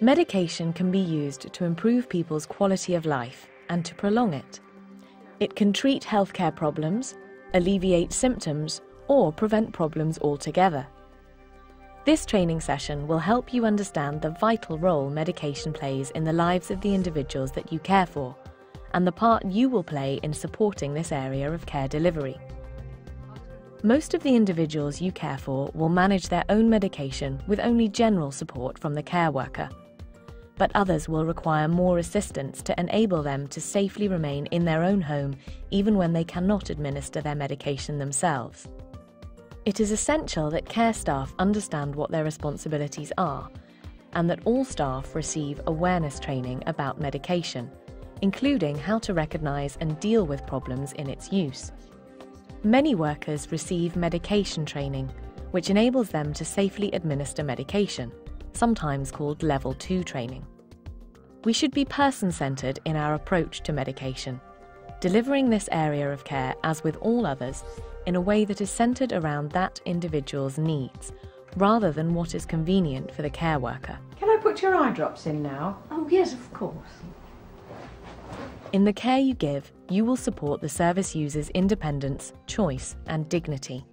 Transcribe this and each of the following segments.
Medication can be used to improve people's quality of life and to prolong it. It can treat healthcare problems, alleviate symptoms, or prevent problems altogether. This training session will help you understand the vital role medication plays in the lives of the individuals that you care for, and the part you will play in supporting this area of care delivery. Most of the individuals you care for will manage their own medication with only general support from the care worker, but others will require more assistance to enable them to safely remain in their own home even when they cannot administer their medication themselves. It is essential that care staff understand what their responsibilities are, and that all staff receive awareness training about medication, including how to recognise and deal with problems in its use. Many workers receive medication training, which enables them to safely administer medication, sometimes called Level 2 training. We should be person-centred in our approach to medication, delivering this area of care, as with all others, in a way that is centred around that individual's needs, rather than what is convenient for the care worker. Can I put your eye drops in now? Oh yes, of course. In the care you give, you will support the service user's independence, choice and dignity.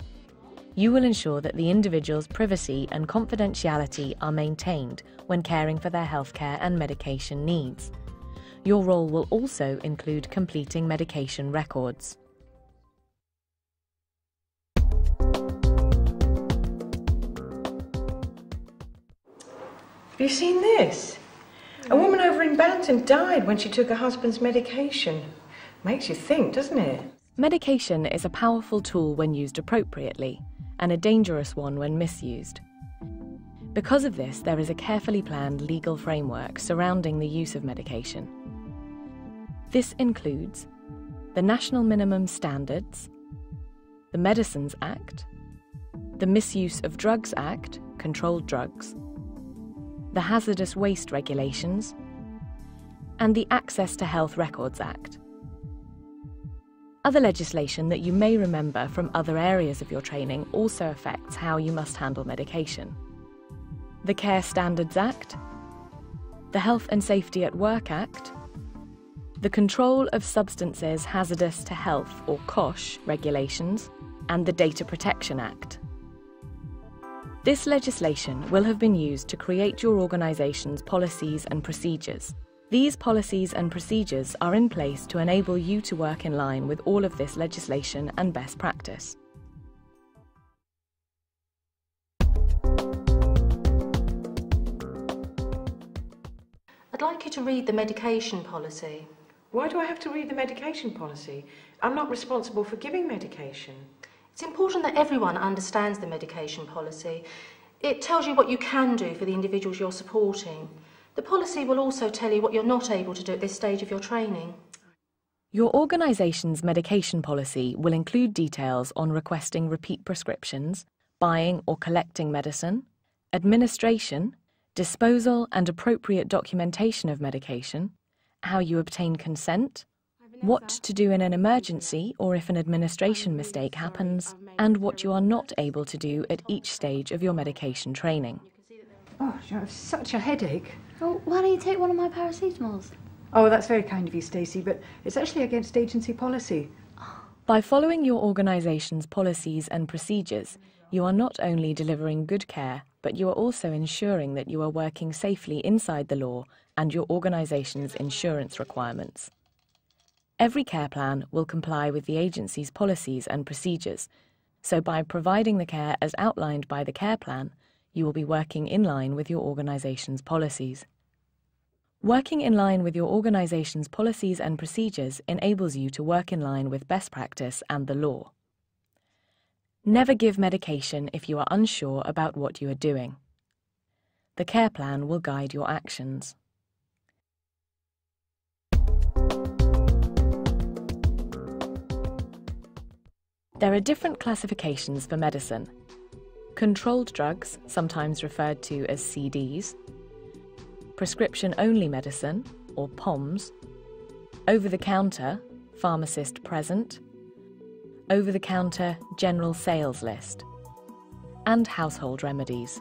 You will ensure that the individual's privacy and confidentiality are maintained when caring for their healthcare and medication needs. Your role will also include completing medication records. Have you seen this? A woman over in Banton died when she took her husband's medication. Makes you think, doesn't it? Medication is a powerful tool when used appropriately, and a dangerous one when misused. Because of this, there is a carefully planned legal framework surrounding the use of medication. This includes the National Minimum Standards, the Medicines Act, the Misuse of Drugs Act, Controlled Drugs, the Hazardous Waste Regulations, and the Access to Health Records Act. Other legislation that you may remember from other areas of your training also affects how you must handle medication. The Care Standards Act, the Health and Safety at Work Act, the Control of Substances Hazardous to Health, or COSH, regulations, and the Data Protection Act. This legislation will have been used to create your organisation's policies and procedures. These policies and procedures are in place to enable you to work in line with all of this legislation and best practice. I'd like you to read the medication policy. Why do I have to read the medication policy? I'm not responsible for giving medication. It's important that everyone understands the medication policy. It tells you what you can do for the individuals you're supporting. The policy will also tell you what you're not able to do at this stage of your training. Your organisation's medication policy will include details on requesting repeat prescriptions, buying or collecting medicine, administration, disposal and appropriate documentation of medication, how you obtain consent, what to do in an emergency or if an administration mistake happens, and what you are not able to do at each stage of your medication training. Oh, you have such a headache. Oh, why don't you take one of my paracetamols? Oh, that's very kind of you, Stacey, but it's actually against agency policy. By following your organisation's policies and procedures, you are not only delivering good care, but you are also ensuring that you are working safely inside the law and your organisation's insurance requirements. Every care plan will comply with the agency's policies and procedures, so by providing the care as outlined by the care plan, you will be working in line with your organisation's policies. Working in line with your organisation's policies and procedures enables you to work in line with best practice and the law. Never give medication if you are unsure about what you are doing. The care plan will guide your actions. There are different classifications for medicine. Controlled drugs, sometimes referred to as CDs, prescription-only medicine, or POMS, over-the-counter, pharmacist present, over-the-counter general sales list, and household remedies.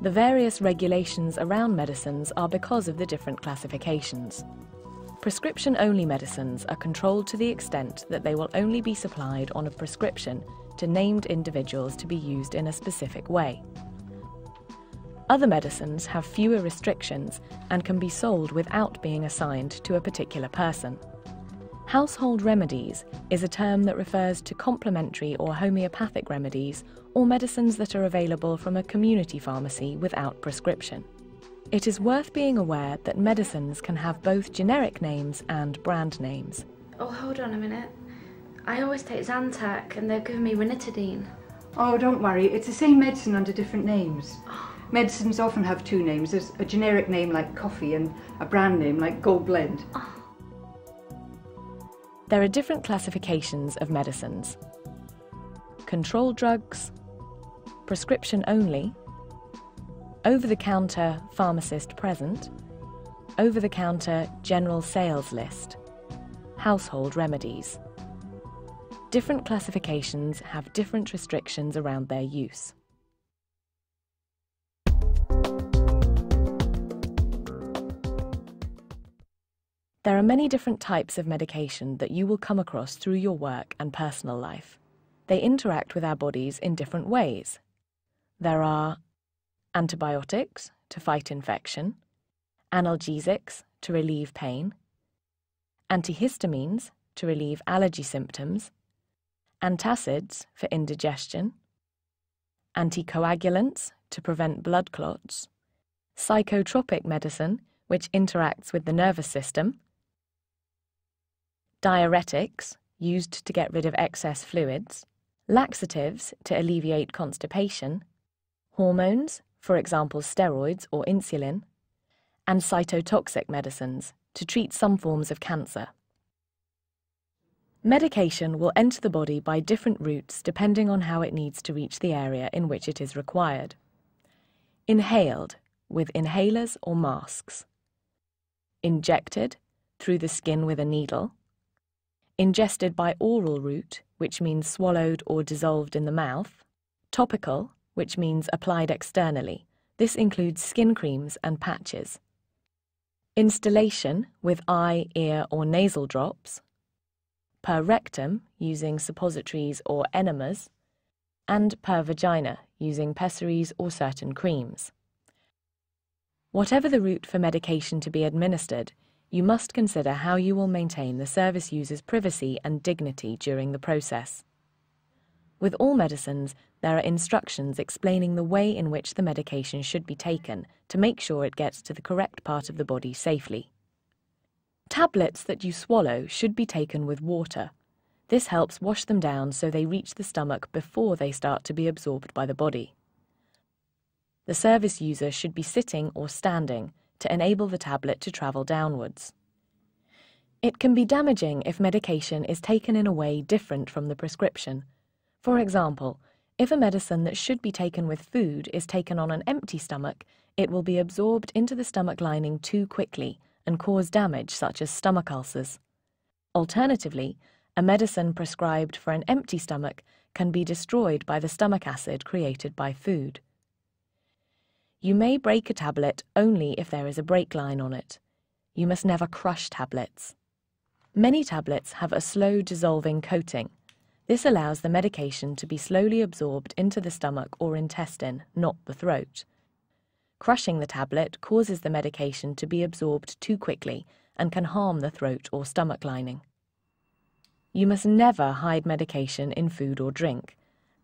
The various regulations around medicines are because of the different classifications. Prescription-only medicines are controlled to the extent that they will only be supplied on a prescription to named individuals to be used in a specific way. Other medicines have fewer restrictions and can be sold without being assigned to a particular person. Household remedies is a term that refers to complementary or homeopathic remedies or medicines that are available from a community pharmacy without prescription. It is worth being aware that medicines can have both generic names and brand names. Oh, hold on a minute. I always take Zantac and they've given me ranitidine. Oh, don't worry, it's the same medicine under different names. Medicines often have two names. There's a generic name like coffee and a brand name like Gold Blend. There are different classifications of medicines: controlled drugs, prescription only, over-the-counter pharmacist present, over-the-counter general sales list, household remedies. Different classifications have different restrictions around their use. There are many different types of medication that you will come across through your work and personal life. They interact with our bodies in different ways. There are antibiotics to fight infection, analgesics to relieve pain, antihistamines to relieve allergy symptoms, antacids for indigestion, anticoagulants to prevent blood clots, psychotropic medicine which interacts with the nervous system, diuretics used to get rid of excess fluids, laxatives to alleviate constipation, hormones, for example steroids or insulin, and cytotoxic medicines to treat some forms of cancer. Medication will enter the body by different routes depending on how it needs to reach the area in which it is required. Inhaled, with inhalers or masks. Injected, through the skin with a needle. Ingested by oral route, which means swallowed or dissolved in the mouth. Topical, which means applied externally. This includes skin creams and patches. Instillation, with eye, ear or nasal drops. Per rectum, using suppositories or enemas. And per vagina, using pessaries or certain creams. Whatever the route for medication to be administered, you must consider how you will maintain the service user's privacy and dignity during the process. With all medicines, there are instructions explaining the way in which the medication should be taken to make sure it gets to the correct part of the body safely. Tablets that you swallow should be taken with water. This helps wash them down so they reach the stomach before they start to be absorbed by the body. The service user should be sitting or standing to enable the tablet to travel downwards. It can be damaging if medication is taken in a way different from the prescription. For example, if a medicine that should be taken with food is taken on an empty stomach, it will be absorbed into the stomach lining too quickly and cause damage such as stomach ulcers. Alternatively, a medicine prescribed for an empty stomach can be destroyed by the stomach acid created by food. You may break a tablet only if there is a break line on it. You must never crush tablets. Many tablets have a slow dissolving coating. This allows the medication to be slowly absorbed into the stomach or intestine, not the throat. Crushing the tablet causes the medication to be absorbed too quickly and can harm the throat or stomach lining. You must never hide medication in food or drink.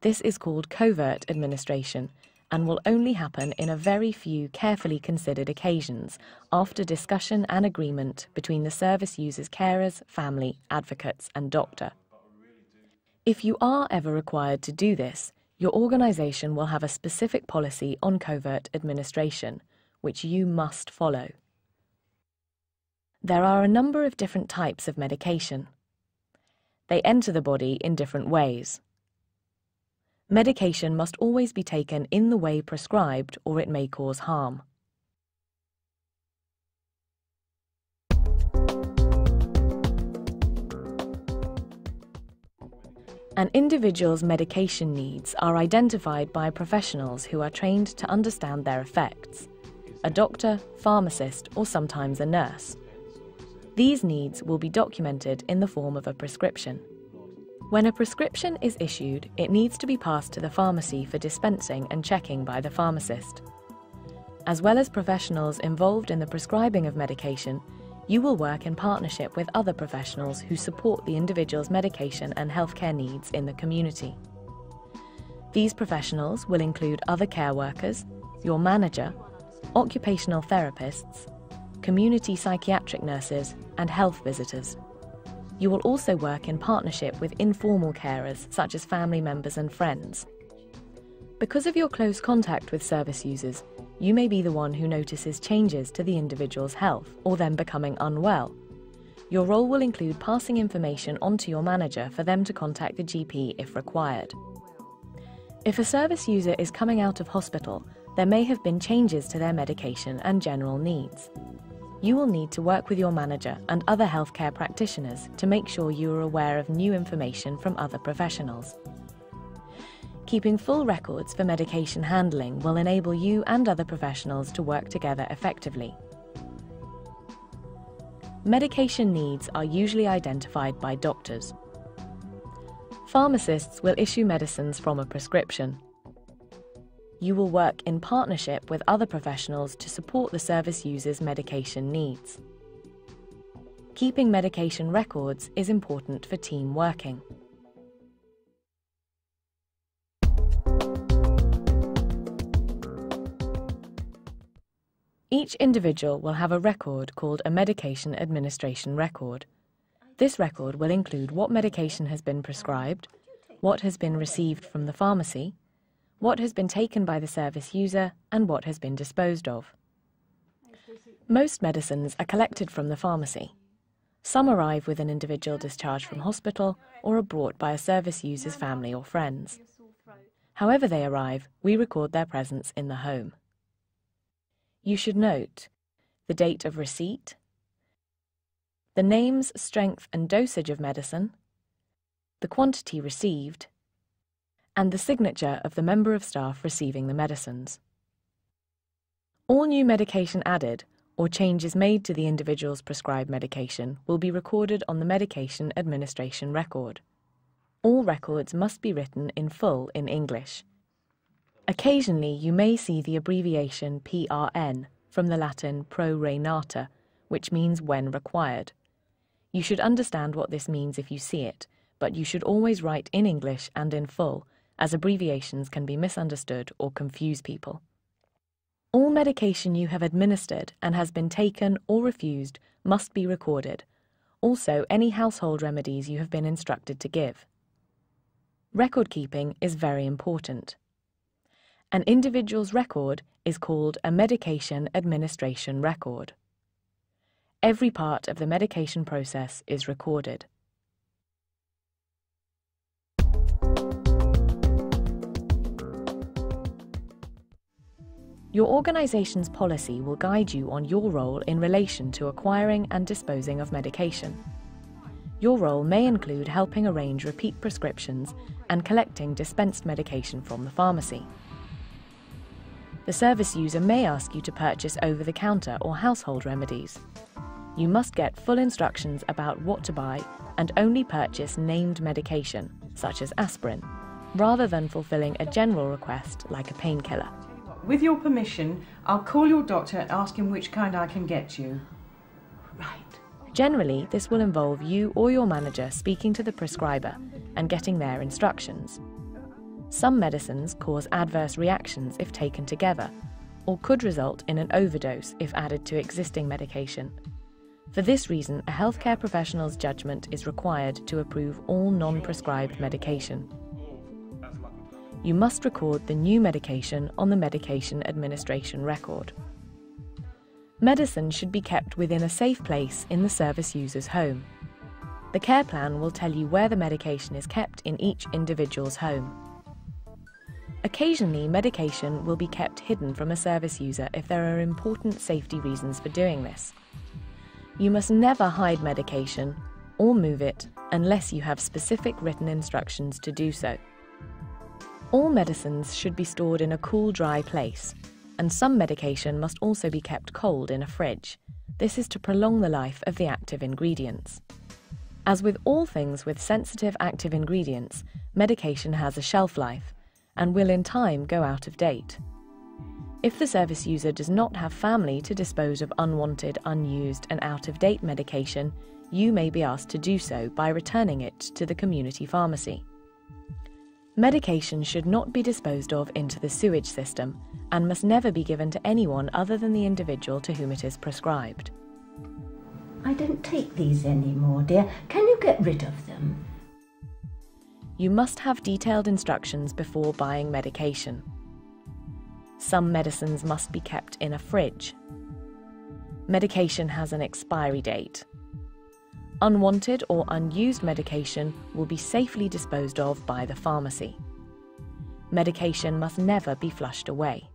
This is called covert administration and will only happen in a very few carefully considered occasions after discussion and agreement between the service user's carers, family, advocates and doctor. If you are ever required to do this, your organisation will have a specific policy on covert administration, which you must follow. There are a number of different types of medication. They enter the body in different ways. Medication must always be taken in the way prescribed or it may cause harm. An individual's medication needs are identified by professionals who are trained to understand their effects: a doctor, pharmacist, or sometimes a nurse. These needs will be documented in the form of a prescription. When a prescription is issued, it needs to be passed to the pharmacy for dispensing and checking by the pharmacist. As well as professionals involved in the prescribing of medication, you will work in partnership with other professionals who support the individual's medication and healthcare needs in the community. These professionals will include other care workers, your manager, occupational therapists, community psychiatric nurses, and health visitors. You will also work in partnership with informal carers such as family members and friends. Because of your close contact with service users, you may be the one who notices changes to the individual's health or them becoming unwell. Your role will include passing information on to your manager for them to contact the GP if required. If a service user is coming out of hospital, there may have been changes to their medication and general needs. You will need to work with your manager and other healthcare practitioners to make sure you are aware of new information from other professionals. Keeping full records for medication handling will enable you and other professionals to work together effectively. Medication needs are usually identified by doctors. Pharmacists will issue medicines from a prescription. You will work in partnership with other professionals to support the service user's medication needs. Keeping medication records is important for team working. Each individual will have a record called a medication administration record. This record will include what medication has been prescribed, what has been received from the pharmacy, what has been taken by the service user, and what has been disposed of. Most medicines are collected from the pharmacy. Some arrive with an individual discharged from hospital or are brought by a service user's family or friends. However they arrive, we record their presence in the home. You should note the date of receipt, the names, strength and dosage of medicine, the quantity received, and the signature of the member of staff receiving the medicines. All new medication added or changes made to the individual's prescribed medication will be recorded on the medication administration record. All records must be written in full in English. Occasionally you may see the abbreviation PRN from the Latin pro re nata, which means when required. You should understand what this means if you see it, but you should always write in English and in full, as abbreviations can be misunderstood or confuse people. All medication you have administered and has been taken or refused must be recorded. Also, any household remedies you have been instructed to give. Record keeping is very important. An individual's record is called a medication administration record. Every part of the medication process is recorded. Your organisation's policy will guide you on your role in relation to acquiring and disposing of medication. Your role may include helping arrange repeat prescriptions and collecting dispensed medication from the pharmacy. The service user may ask you to purchase over-the-counter or household remedies. You must get full instructions about what to buy and only purchase named medication, such as aspirin, rather than fulfilling a general request like a painkiller. With your permission, I'll call your doctor and ask him which kind I can get you. Right. Generally, this will involve you or your manager speaking to the prescriber and getting their instructions. Some medicines cause adverse reactions if taken together, or could result in an overdose if added to existing medication. For this reason, a healthcare professional's judgment is required to approve all non-prescribed medication. You must record the new medication on the medication administration record. Medicine should be kept within a safe place in the service user's home. The care plan will tell you where the medication is kept in each individual's home. Occasionally, medication will be kept hidden from a service user if there are important safety reasons for doing this. You must never hide medication, or move it, unless you have specific written instructions to do so. All medicines should be stored in a cool, dry place, and some medication must also be kept cold in a fridge. This is to prolong the life of the active ingredients. As with all things with sensitive active ingredients, medication has a shelf life and will in time go out of date. If the service user does not have family to dispose of unwanted, unused and out-of-date medication, you may be asked to do so by returning it to the community pharmacy. Medication should not be disposed of into the sewage system and must never be given to anyone other than the individual to whom it is prescribed. I don't take these anymore, dear. Can you get rid of them? You must have detailed instructions before buying medication. Some medicines must be kept in a fridge. Medication has an expiry date. Unwanted or unused medication will be safely disposed of by the pharmacy. Medication must never be flushed away.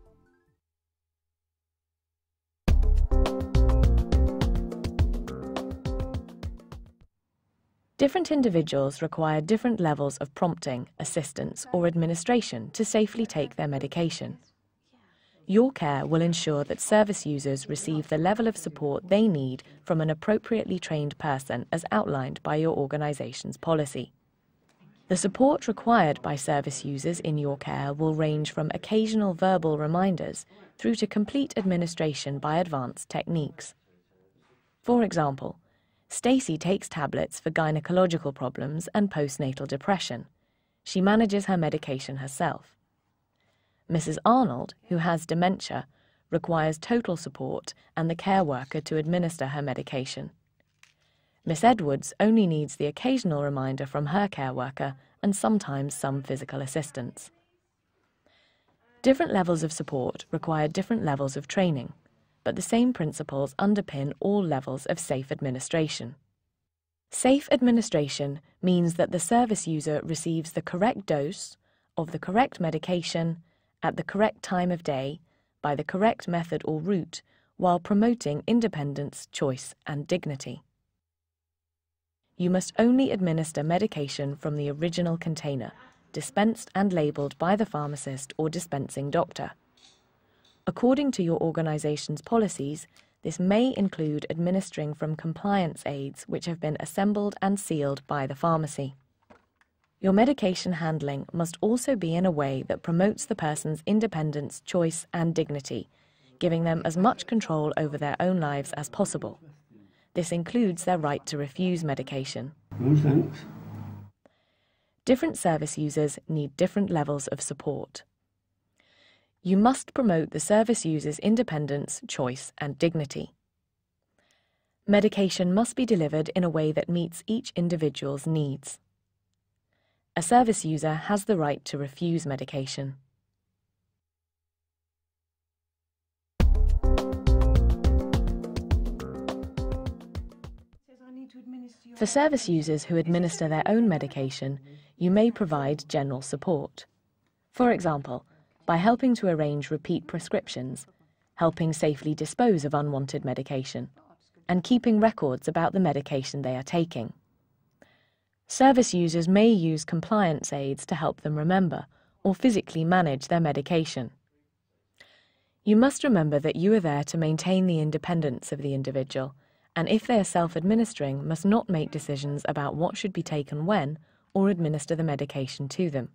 Different individuals require different levels of prompting, assistance, or administration to safely take their medication. Your care will ensure that service users receive the level of support they need from an appropriately trained person as outlined by your organisation's policy. The support required by service users in your care will range from occasional verbal reminders through to complete administration by advanced techniques. For example, Stacey takes tablets for gynecological problems and postnatal depression. She manages her medication herself. Mrs. Arnold, who has dementia, requires total support and the care worker to administer her medication. Miss Edwards only needs the occasional reminder from her care worker and sometimes some physical assistance. Different levels of support require different levels of training, but the same principles underpin all levels of safe administration. Safe administration means that the service user receives the correct dose of the correct medication at the correct time of day by the correct method or route while promoting independence, choice and dignity. You must only administer medication from the original container, dispensed and labelled by the pharmacist or dispensing doctor. According to your organisation's policies, this may include administering from compliance aids which have been assembled and sealed by the pharmacy. Your medication handling must also be in a way that promotes the person's independence, choice and dignity, giving them as much control over their own lives as possible. This includes their right to refuse medication. No, thanks. Different service users need different levels of support. You must promote the service user's independence, choice and dignity. Medication must be delivered in a way that meets each individual's needs. A service user has the right to refuse medication. For service users who administer their own medication, you may provide general support. For example, by helping to arrange repeat prescriptions, helping safely dispose of unwanted medication, and keeping records about the medication they are taking. Service users may use compliance aids to help them remember or physically manage their medication. You must remember that you are there to maintain the independence of the individual, and if they are self-administering, must not make decisions about what should be taken when or administer the medication to them.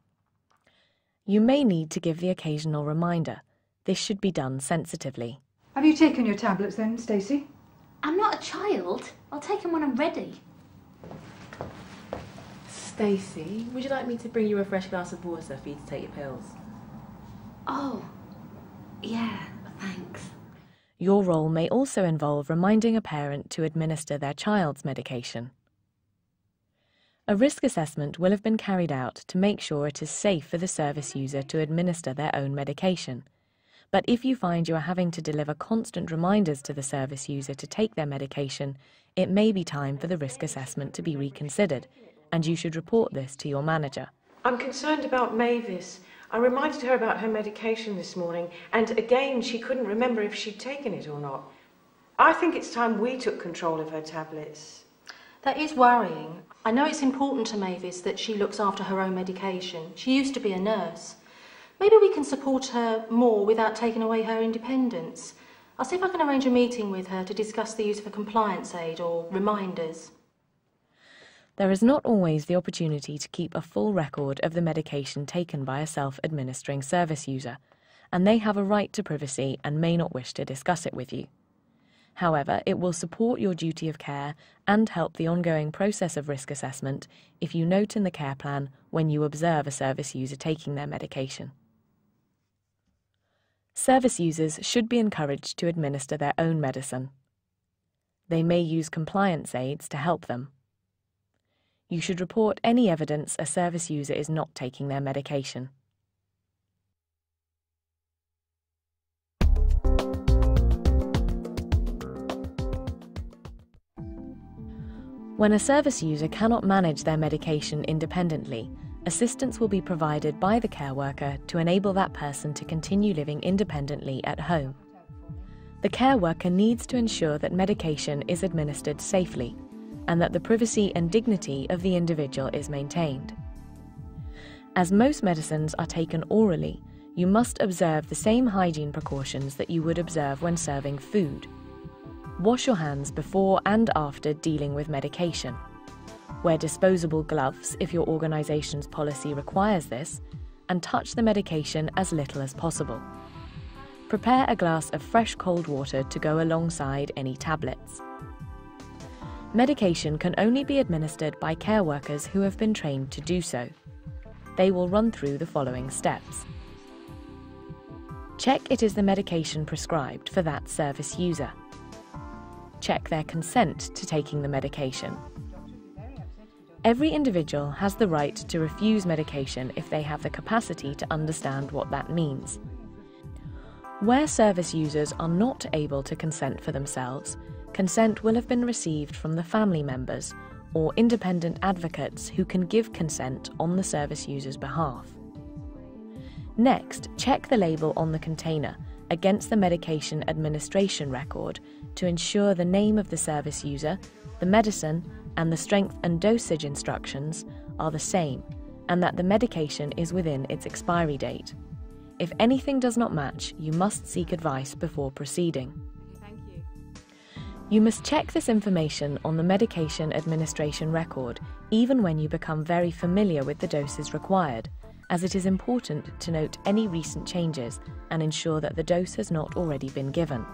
You may need to give the occasional reminder. This should be done sensitively. Have you taken your tablets then, Stacey? I'm not a child. I'll take them when I'm ready. Stacey, would you like me to bring you a fresh glass of water for you to take your pills? Oh, yeah, thanks. Your role may also involve reminding a parent to administer their child's medication. A risk assessment will have been carried out to make sure it is safe for the service user to administer their own medication. But if you find you are having to deliver constant reminders to the service user to take their medication, it may be time for the risk assessment to be reconsidered, and you should report this to your manager. I'm concerned about Mavis. I reminded her about her medication this morning, and again she couldn't remember if she'd taken it or not. I think it's time we took control of her tablets. That is worrying. I know it's important to Mavis that she looks after her own medication. She used to be a nurse. Maybe we can support her more without taking away her independence. I'll see if I can arrange a meeting with her to discuss the use of a compliance aid or reminders. There is not always the opportunity to keep a full record of the medication taken by a self-administering service user, and they have a right to privacy and may not wish to discuss it with you. However, it will support your duty of care and help the ongoing process of risk assessment if you note in the care plan when you observe a service user taking their medication. Service users should be encouraged to administer their own medicine. They may use compliance aids to help them. You should report any evidence a service user is not taking their medication. When a service user cannot manage their medication independently, assistance will be provided by the care worker to enable that person to continue living independently at home. The care worker needs to ensure that medication is administered safely and that the privacy and dignity of the individual is maintained. As most medicines are taken orally, you must observe the same hygiene precautions that you would observe when serving food. Wash your hands before and after dealing with medication. Wear disposable gloves if your organisation's policy requires this, and touch the medication as little as possible. Prepare a glass of fresh cold water to go alongside any tablets. Medication can only be administered by care workers who have been trained to do so. They will run through the following steps. Check it is the medication prescribed for that service user. Check their consent to taking the medication. Every individual has the right to refuse medication if they have the capacity to understand what that means. Where service users are not able to consent for themselves, consent will have been received from the family members or independent advocates who can give consent on the service user's behalf. Next, check the label on the container against the medication administration record to ensure the name of the service user, the medicine, and the strength and dosage instructions are the same, and that the medication is within its expiry date. If anything does not match, you must seek advice before proceeding. You must check this information on the medication administration record even when you become very familiar with the doses required, as it is important to note any recent changes and ensure that the dose has not already been given.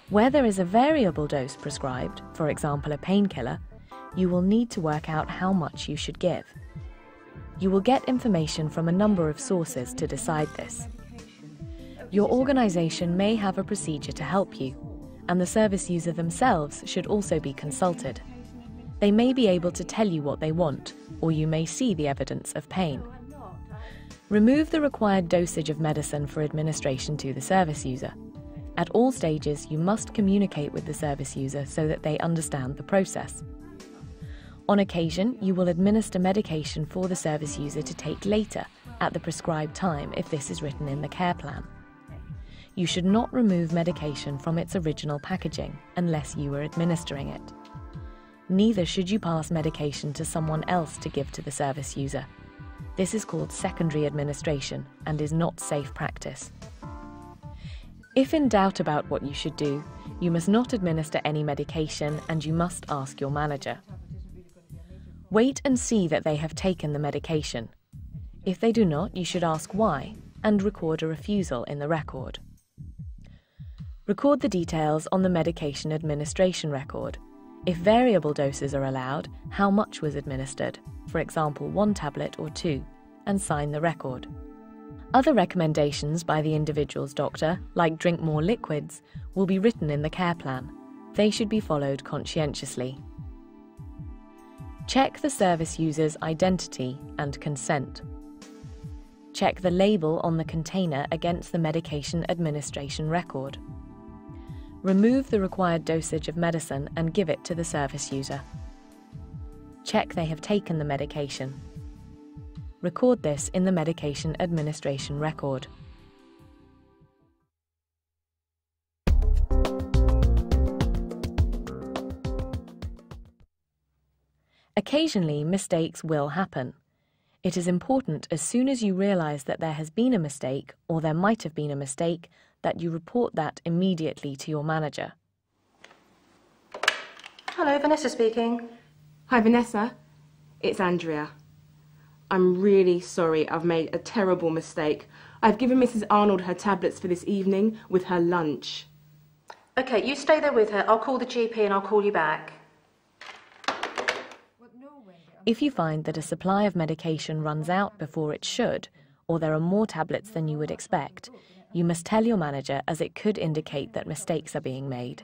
Where there is a variable dose prescribed, for example a painkiller, you will need to work out how much you should give. You will get information from a number of sources to decide this. Your organisation may have a procedure to help you, and the service user themselves should also be consulted. They may be able to tell you what they want, or you may see the evidence of pain. Remove the required dosage of medicine for administration to the service user. At all stages, you must communicate with the service user so that they understand the process. On occasion, you will administer medication for the service user to take later, at the prescribed time if this is written in the care plan. You should not remove medication from its original packaging unless you are administering it. Neither should you pass medication to someone else to give to the service user. This is called secondary administration and is not safe practice. If in doubt about what you should do, you must not administer any medication and you must ask your manager. Wait and see that they have taken the medication. If they do not, you should ask why and record a refusal in the record. Record the details on the medication administration record. If variable doses are allowed, how much was administered, for example 1 tablet or 2, and sign the record. Other recommendations by the individual's doctor, like drink more liquids, will be written in the care plan. They should be followed conscientiously. Check the service user's identity and consent. Check the label on the container against the medication administration record. Remove the required dosage of medicine and give it to the service user. Check they have taken the medication. Record this in the medication administration record. Occasionally, mistakes will happen. It is important as soon as you realise that there has been a mistake or there might have been a mistake that you report that immediately to your manager. Hello, Vanessa speaking. Hi, Vanessa. It's Andrea. I'm really sorry I've made a terrible mistake. I've given Mrs. Arnold her tablets for this evening with her lunch. OK, you stay there with her. I'll call the GP and I'll call you back. If you find that a supply of medication runs out before it should, or there are more tablets than you would expect, you must tell your manager, as it could indicate that mistakes are being made.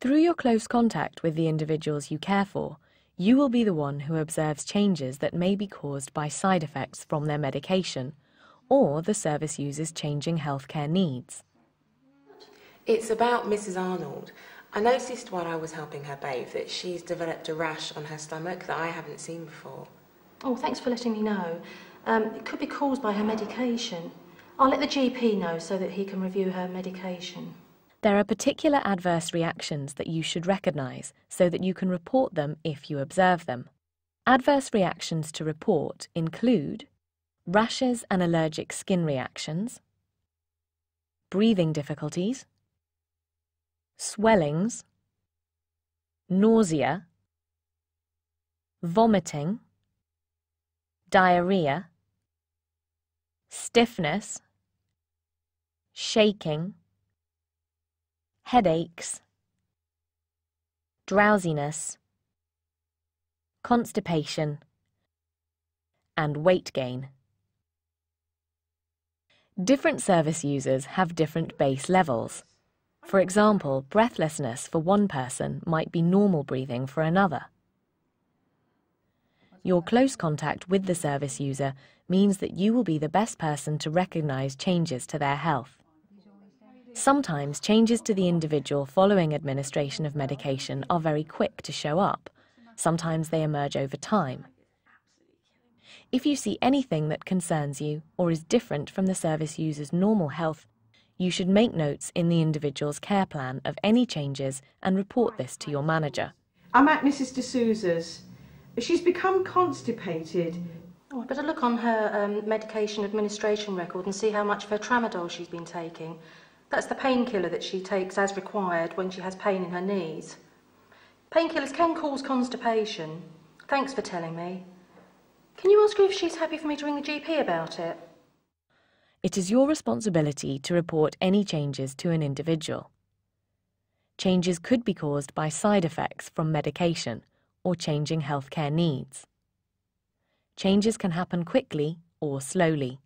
Through your close contact with the individuals you care for, you will be the one who observes changes that may be caused by side effects from their medication, or the service user's changing healthcare needs. It's about Mrs. Arnold. I noticed while I was helping her bathe that she's developed a rash on her stomach that I haven't seen before. Oh, thanks for letting me know. It could be caused by her medication. I'll let the GP know so that he can review her medication. There are particular adverse reactions that you should recognise so that you can report them if you observe them. Adverse reactions to report include rashes and allergic skin reactions, breathing difficulties, swellings, nausea, vomiting, diarrhea, stiffness, shaking, headaches, drowsiness, constipation, and weight gain. Different service users have different base levels. For example, breathlessness for one person might be normal breathing for another. Your close contact with the service user means that you will be the best person to recognise changes to their health. Sometimes changes to the individual following administration of medication are very quick to show up. Sometimes they emerge over time. If you see anything that concerns you or is different from the service user's normal health, you should make notes in the individual's care plan of any changes and report this to your manager. I'm at Mrs. D'Souza's. She's become constipated. Oh, I better look on her medication administration record and see how much of her tramadol she's been taking. That's the painkiller that she takes as required when she has pain in her knees. Painkillers can cause constipation. Thanks for telling me. Can you ask her if she's happy for me to ring the GP about it? It is your responsibility to report any changes to an individual. Changes could be caused by side effects from medication or changing healthcare needs. Changes can happen quickly or slowly.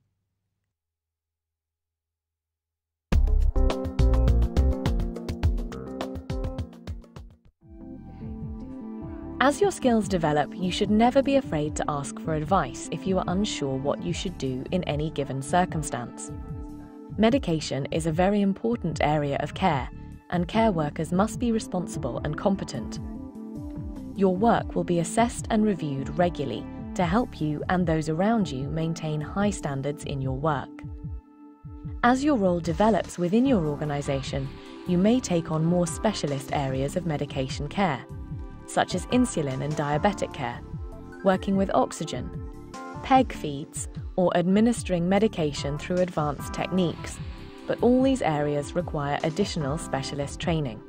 As your skills develop, you should never be afraid to ask for advice if you are unsure what you should do in any given circumstance. Medication is a very important area of care, and care workers must be responsible and competent. Your work will be assessed and reviewed regularly to help you and those around you maintain high standards in your work. As your role develops within your organisation, you may take on more specialist areas of medication care, such as insulin and diabetic care, working with oxygen, PEG feeds, or administering medication through advanced techniques, but all these areas require additional specialist training.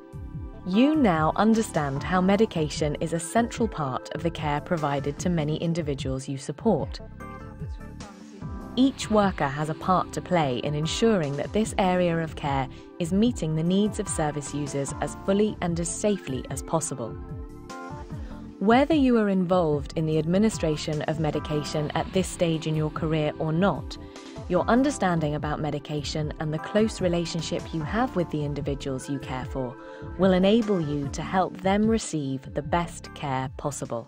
You now understand how medication is a central part of the care provided to many individuals you support. Each worker has a part to play in ensuring that this area of care is meeting the needs of service users as fully and as safely as possible. Whether you are involved in the administration of medication at this stage in your career or not, your understanding about medication and the close relationship you have with the individuals you care for will enable you to help them receive the best care possible.